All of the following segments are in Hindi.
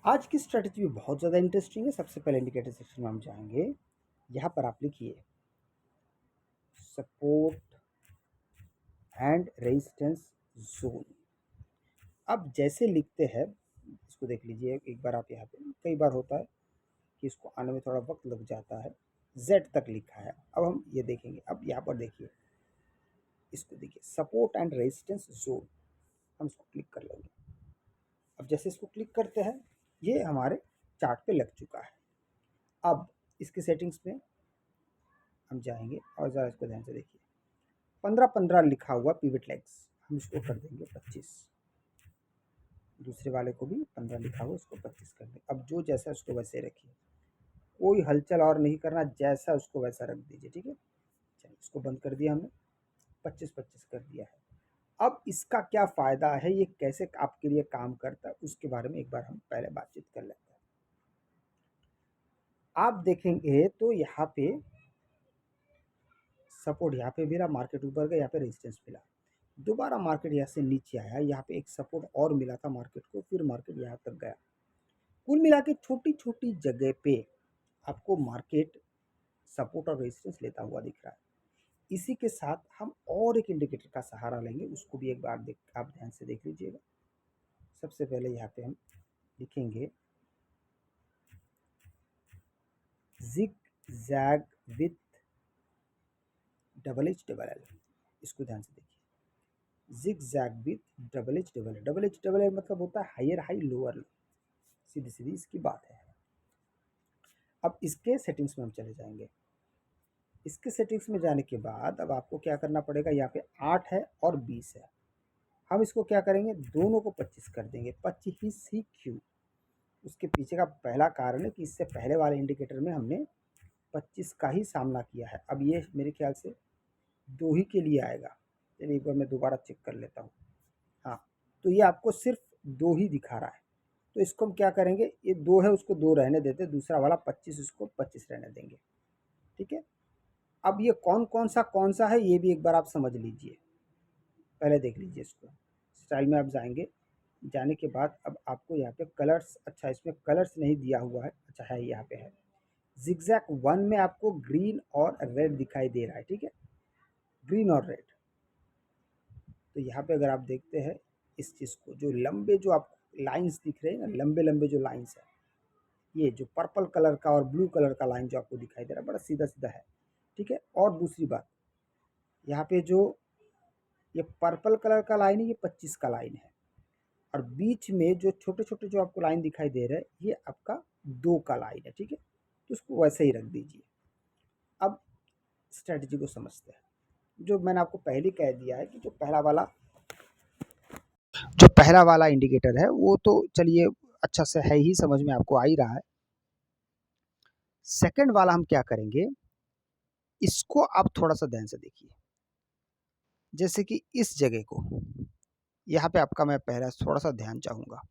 आज की स्ट्रेटजी भी बहुत ज़्यादा इंटरेस्टिंग है। सबसे पहले इंडिकेटर सेक्शन में हम जाएंगे। यहाँ पर आप लिखिए सपोर्ट एंड रेजिस्टेंस जोन। अब जैसे लिखते हैं इसको देख लीजिए एक बार आप। यहाँ पे कई बार होता है कि इसको आने में थोड़ा वक्त लग जाता है। जेड तक लिखा है। अब हम ये देखेंगे। अब यहाँ पर देखिए, इसको देखिए सपोर्ट एंड रेजिस्टेंस जोन। हम इसको क्लिक कर लेंगे। अब जैसे इसको क्लिक करते हैं ये हमारे चार्ट पे लग चुका है। अब इसके सेटिंग्स में हम जाएंगे और ज़रा इसको ध्यान से देखिए। 15-15 लिखा हुआ पिवट लेग्स, हम इसको कर देंगे 25। दूसरे वाले को भी 15 लिखा हुआ, उसको 25 कर देंगे। अब जो जैसा उसको वैसे रखिए, कोई हलचल और नहीं करना, जैसा उसको वैसा रख दीजिए। ठीक है, चलिए इसको बंद कर दिया हमने। 25-25 कर दिया है। अब इसका क्या फ़ायदा है, ये कैसे आपके लिए काम करता है, उसके बारे में एक बार हम पहले बातचीत कर लेते हैं। आप देखेंगे तो यहाँ पे सपोर्ट, यहाँ पे मेरा मार्केट ऊपर गया, यहाँ पे रेजिस्टेंस मिला। दोबारा मार्केट यहाँ से नीचे आया, यहाँ पे एक सपोर्ट और मिला था मार्केट को, फिर मार्केट यहाँ तक गया। कुल मिला के छोटी छोटी जगह पे आपको मार्केट सपोर्ट और रेजिस्टेंस लेता हुआ दिख रहा है। इसी के साथ हम और एक इंडिकेटर का सहारा लेंगे, उसको भी एक बार आप ध्यान से देख लीजिएगा। सबसे पहले यहाँ पे हम लिखेंगे zig zag with double H double L. इसको ध्यान से देखिए, zig zag with double H double L. Double H double L मतलब होता है हायर हाई लोअर लो, सीधी सीधी इसकी बात है। अब इसके सेटिंग्स में हम चले जाएंगे। इसके सेटिंग्स में जाने के बाद अब आपको क्या करना पड़ेगा, यहाँ पे 8 है और 20 है। हम इसको क्या करेंगे, दोनों को 25 कर देंगे। 25 ही क्यों, उसके पीछे का पहला कारण है कि इससे पहले वाले इंडिकेटर में हमने 25 का ही सामना किया है। अब ये मेरे ख्याल से 2 ही के लिए आएगा। चलिए एक बार मैं दोबारा चेक कर लेता हूँ। हाँ, तो ये आपको सिर्फ 2 ही दिखा रहा है। तो इसको हम क्या करेंगे, ये 2 है उसको 2 रहने देते, दूसरा वाला 25 उसको 25 रहने देंगे। ठीक है, अब ये कौन सा है ये भी एक बार आप समझ लीजिए। पहले देख लीजिए इसको। स्टाइल में आप जाएंगे, जाने के बाद अब आपको यहाँ पे कलर्स, अच्छा इसमें कलर्स नहीं दिया हुआ है, अच्छा है यहाँ पे है। जिगजैग 1 में आपको ग्रीन और रेड दिखाई दे रहा है। ठीक है, ग्रीन और रेड। तो यहाँ पे अगर आप देखते हैं इस चीज़ को, जो लंबे जो आप लाइंस दिख रहे हैं ना, लंबे लंबे जो लाइंस है, ये जो पर्पल कलर का और ब्लू कलर का लाइन जो आपको दिखाई दे रहा है, बड़ा सीधा सीधा है। ठीक है, और दूसरी बात, यहाँ पे जो ये पर्पल कलर का लाइन है ये 25 का लाइन है, और बीच में जो छोटे छोटे जो आपको लाइन दिखाई दे रहा है ये आपका 2 का लाइन है। ठीक है, तो उसको वैसे ही रख दीजिए। अब स्ट्रेटजी को समझते हैं। जो मैंने आपको पहले कह दिया है कि जो पहला वाला इंडिकेटर है वो तो चलिए अच्छा से है ही, समझ में आपको आ ही रहा है। सेकंड वाला हम क्या करेंगे, इसको आप थोड़ा सा ध्यान से देखिए। जैसे कि इस जगह को, यहाँ पे आपका मैं पहला थोड़ा सा ध्यान चाहूँगा।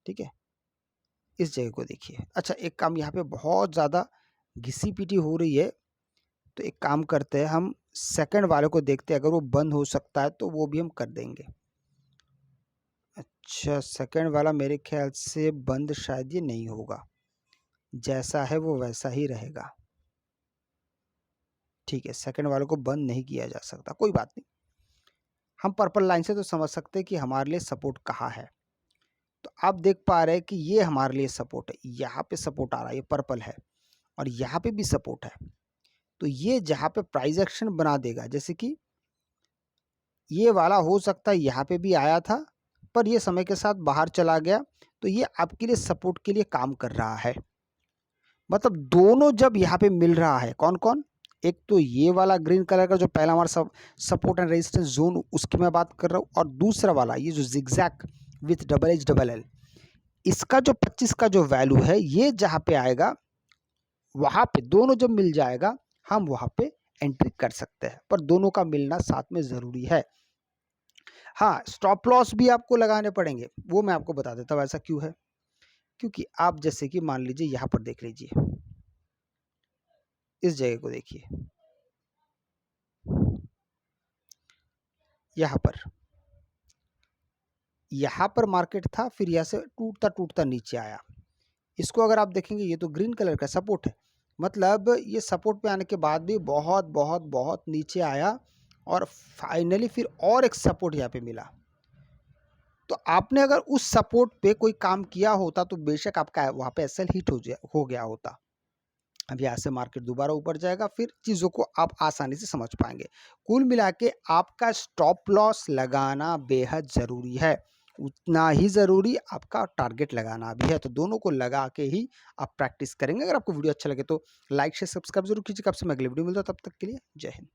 ठीक है, इस जगह को देखिए। अच्छा एक काम, यहाँ पे बहुत ज़्यादा घिसी पिटी हो रही है, तो एक काम करते हैं, हम सेकंड वाले को देखते हैं, अगर वो बंद हो सकता है तो वो भी हम कर देंगे। अच्छा सेकंड वाला मेरे ख्याल से बंद शायद ये नहीं होगा, जैसा है वो वैसा ही रहेगा। ठीक है, सेकंड वाले को बंद नहीं किया जा सकता, कोई बात नहीं। हम पर्पल लाइन से तो समझ सकते हैं कि हमारे लिए सपोर्ट कहाँ है। तो आप देख पा रहे हैं कि ये हमारे लिए सपोर्ट है, यहाँ पे सपोर्ट आ रहा है, ये पर्पल है, और यहाँ पे भी सपोर्ट है। तो ये जहाँ पे प्राइस एक्शन बना देगा, जैसे कि ये वाला हो सकता है यहाँ पे भी आया था पर ये समय के साथ बाहर चला गया, तो ये आपके लिए सपोर्ट के लिए काम कर रहा है। मतलब दोनों जब यहाँ पे मिल रहा है, कौन कौन, एक तो ये वाला ग्रीन कलर का जो पहला हमारा सपोर्ट एंड रेजिस्टेंस जोन, उसकी मैं बात कर रहा हूँ, और दूसरा वाला ये जो zigzag with double H double L, इसका जो 25 का जो वैल्यू है, ये जहाँ पे आएगा वहाँ पे दोनों जब मिल जाएगा हम वहाँ पे एंट्री कर सकते हैं, पर दोनों का मिलना साथ में ज़रूरी है। हाँ, स्टॉप लॉस भी आपको लगाने पड़ेंगे, वो मैं आपको बता देता हूँ। ऐसा क्यों है, क्योंकि आप जैसे कि मान लीजिए यहाँ पर देख लीजिए, इस जगह को देखिए, यहाँ पर मार्केट था, फिर यहाँ से टूटता टूटता नीचे आया, इसको अगर आप देखेंगे ये तो ग्रीन कलर का सपोर्ट है, मतलब ये सपोर्ट पे आने के बाद भी बहुत बहुत बहुत नीचे आया और फाइनली फिर और एक सपोर्ट यहाँ पे मिला। तो आपने अगर उस सपोर्ट पे कोई काम किया होता तो बेशक आपका वहाँ पे एसएल हिट हो गया होता। अब यहाँ से मार्केट दोबारा ऊपर जाएगा, फिर चीज़ों को आप आसानी से समझ पाएंगे। कुल मिला के आपका स्टॉप लॉस लगाना बेहद ज़रूरी है, उतना ही ज़रूरी आपका टारगेट लगाना भी है। तो दोनों को लगा के ही आप प्रैक्टिस करेंगे। अगर आपको वीडियो अच्छा लगे तो लाइक शेयर सब्सक्राइब जरूर कीजिएगा। आपसे मैं अगले वीडियो मिलता हूं, तब तक के लिए जय हिंद।